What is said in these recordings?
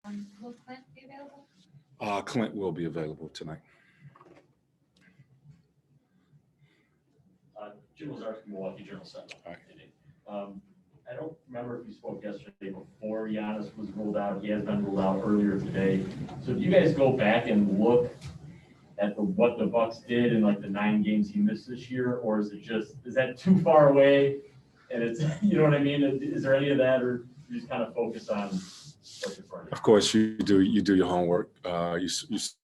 Will Clint be available? Clint will be available tonight. Jim Lazarski, Milwaukee Journal Sentinel. All right. I don't remember if you spoke yesterday before Giannis was ruled out. He has been ruled out earlier today. So do you guys go back and look at what the Bucks did in like the 9 games he missed this year, or is that too far away? And it's, you know what I mean? Is there any of that, or you just kind of focus on what's in front of you? Of course, you do your homework. You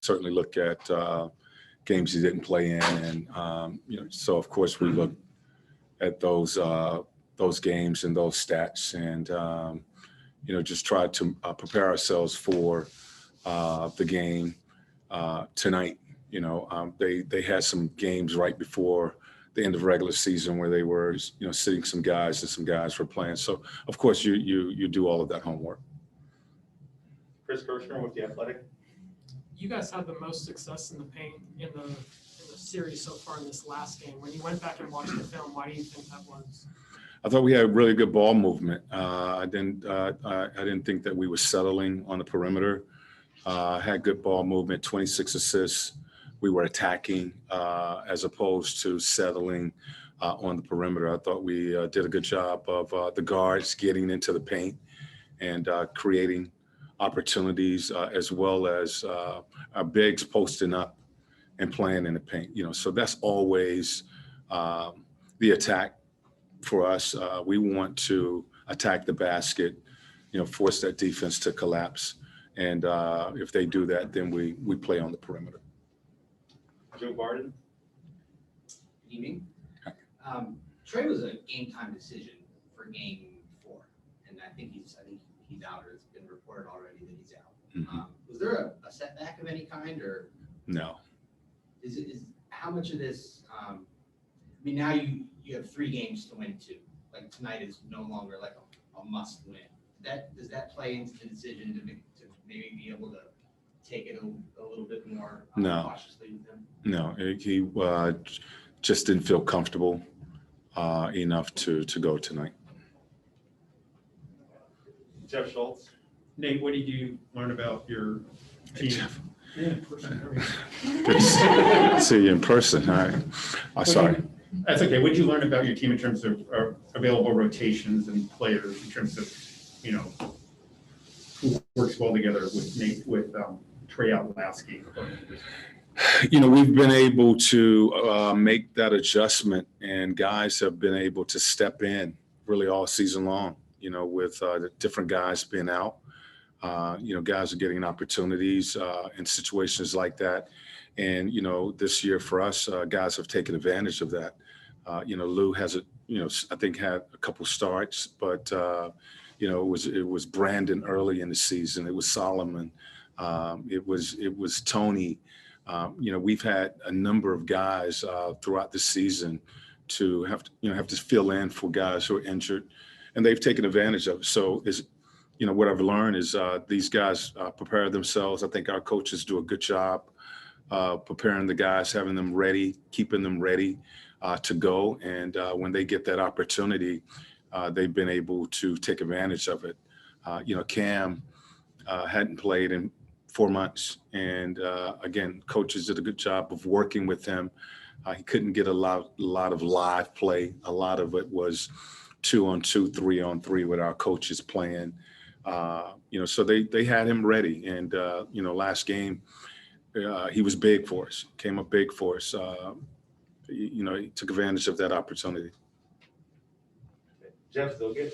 certainly look at games he didn't play in, and so of course we look at those games and those stats, and just try to prepare ourselves for the game tonight. They had some games right before the end of regular season where they were sitting some guys and some guys were playing. So of course you do all of that homework. Chris Kirshner with The Athletic. You guys had the most success in the paint in the series so far in this last game. When you went back and watched the film, why do you think that was? I thought we had really good ball movement. I didn't think that we were settling on the perimeter. Had good ball movement, 26 assists. We were attacking as opposed to settling on the perimeter. I thought we did a good job of the guards getting into the paint and creating opportunities, as well as our bigs posting up and playing in the paint. So that's always the attack for us. We want to attack the basket, force that defense to collapse. And if they do that, then we play on the perimeter. Joe Barden. Good evening. Trae was a game time decision for game 4, and I think he's out, or it's been reported already that he's out. Mm-hmm. Was there a setback of any kind, or No. is how much of this? Now you have 3 games to win 2. Like tonight is no longer like a must win. Does that play into the decision to maybe be able to take it a little bit more cautiously with him? No, he just didn't feel comfortable enough to go tonight. Jeff Schultz. Nate, what did you learn about your team? Jeff. Yeah, in person. Good to see you in person. All right. Sorry. That's okay. What did you learn about your team in terms of available rotations and players, in terms of, who works well together with Trae out last game? We've been able to make that adjustment, and guys have been able to step in really all season long, with the different guys being out. Guys are getting opportunities in situations like that. And, this year for us, guys have taken advantage of that. Lou has, I think had a couple starts, but, it was Brandon early in the season. It was Solomon. It was Tony. We've had a number of guys throughout the season to have to fill in for guys who are injured, and they've taken advantage of it. So what I've learned is these guys prepare themselves. I think our coaches do a good job preparing the guys, having them ready, keeping them ready to go. And when they get that opportunity, they've been able to take advantage of it. Cam hadn't played in 4 months. And again, coaches did a good job of working with him. He couldn't get a lot of live play. A lot of it was 2-on-2, 3-on-3 with our coaches playing. So they had him ready. And, last game, he was big for us, came up big for us. He took advantage of that opportunity. Jeff Zogit.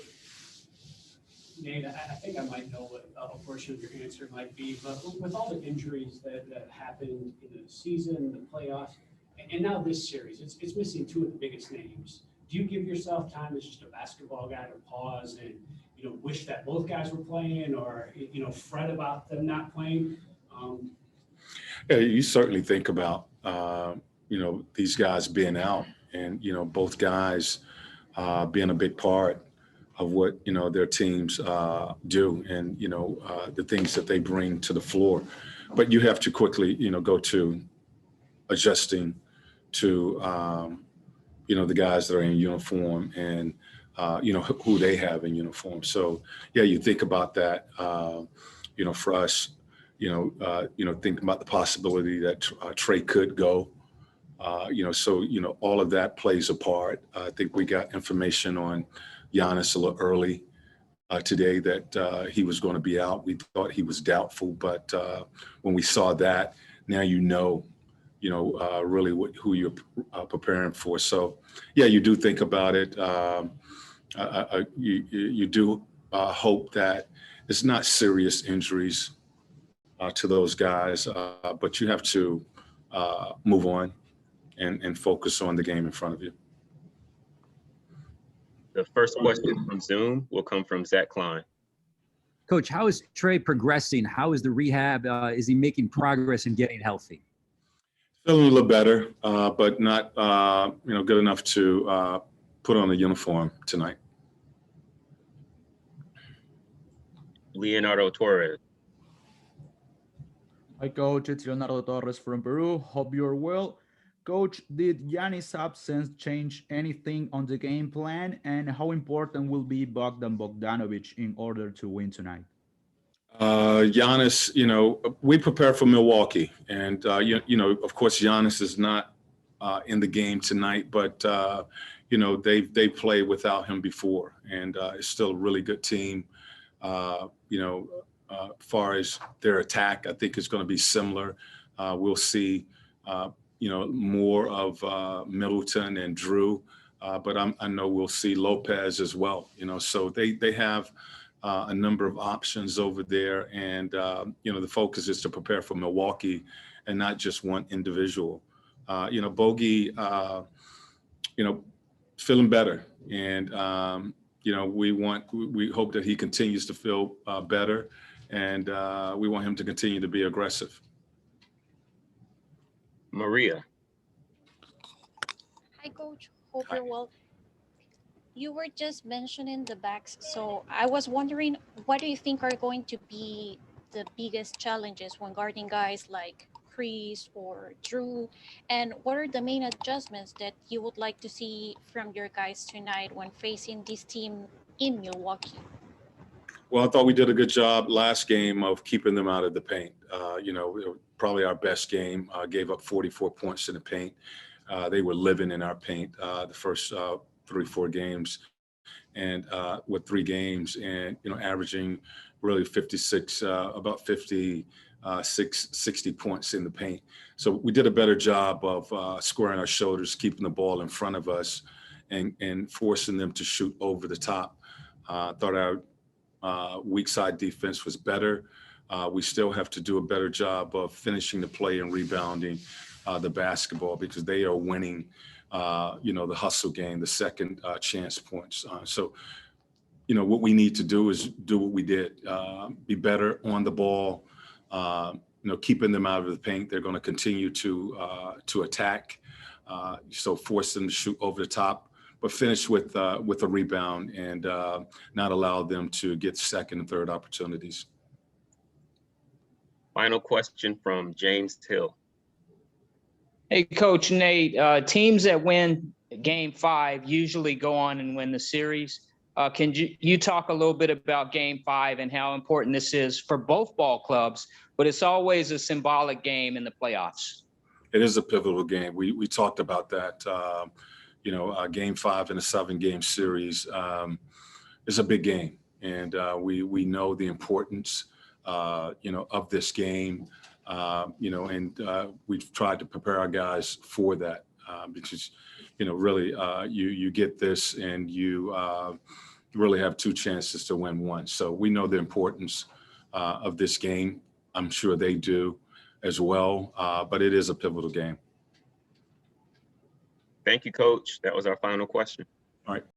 Nate, I think I might know what a portion of your answer might be, but with all the injuries that happened in the season, the playoffs, and now this series, it's missing 2 of the biggest names. Do you give yourself time as just a basketball guy to pause and, wish that both guys were playing, or, fret about them not playing? Yeah, you certainly think about, these guys being out, and, both guys being a big part of what, their teams do, and, the things that they bring to the floor. But you have to quickly, go to adjusting to, the guys that are in uniform, and, who they have in uniform. So, yeah, you think about that. for us, think about the possibility that Trae could go. So all of that plays a part. I think we got information on Giannis a little early today that he was going to be out. We thought he was doubtful, but when we saw that, now really who you're preparing for. So, yeah, you do think about it. You do hope that it's not serious injuries to those guys, but you have to move on and focus on the game in front of you. The first question from Zoom will come from Zach Klein. Coach, how is Trae progressing? How is the rehab? Is he making progress and getting healthy? Feeling a little better, but not good enough to put on the uniform tonight. Leonardo Torres. Hi, Coach. It's Leonardo Torres from Peru. Hope you're well. Coach, did Giannis' absence change anything on the game plan? And how important will be Bogdanovic in order to win tonight? Giannis, we prepare for Milwaukee. And, of course, Giannis is not in the game tonight, but, they played without him before. And it's still a really good team. Far as their attack, I think it's going to be similar. We'll see, more of Middleton and Drew, but I know we'll see Lopez as well. So they have a number of options over there, and the focus is to prepare for Milwaukee and not just one individual. Bogey, feeling better, and we hope that he continues to feel better. And we want him to continue to be aggressive. Maria. Hi, Coach. Hope you're well. You were just mentioning the backs, so I was wondering, what do you think are going to be the biggest challenges when guarding guys like Chris or Drew? And what are the main adjustments that you would like to see from your guys tonight when facing this team in Milwaukee? Well, I thought we did a good job last game of keeping them out of the paint. Probably our best game. Gave up 44 points in the paint. They were living in our paint the first 3-4 games, and with 3 games, and averaging really 60 points in the paint. So we did a better job of squaring our shoulders, keeping the ball in front of us, and forcing them to shoot over the top. Thought our weak side defense was better. We still have to do a better job of finishing the play and rebounding the basketball, because they are winning, the hustle game, the second chance points. So what we need to do is do what we did, be better on the ball, keeping them out of the paint. They're going to continue to attack, so force them to shoot over the top, but finish with a rebound and not allow them to get second and third opportunities. Final question from James Hill. Hey, Coach Nate, teams that win Game 5 usually go on and win the series. Can you talk a little bit about Game 5 and how important this is for both ball clubs, but it's always a symbolic game in the playoffs? It is a pivotal game. We talked about that. Game 5 in a 7-game series is a big game, and we know the importance of this game. And we've tried to prepare our guys for that, because, really, you get this and you really have 2 chances to win one. So we know the importance of this game. I'm sure they do as well, but it is a pivotal game. Thank you, Coach. That was our final question. All right.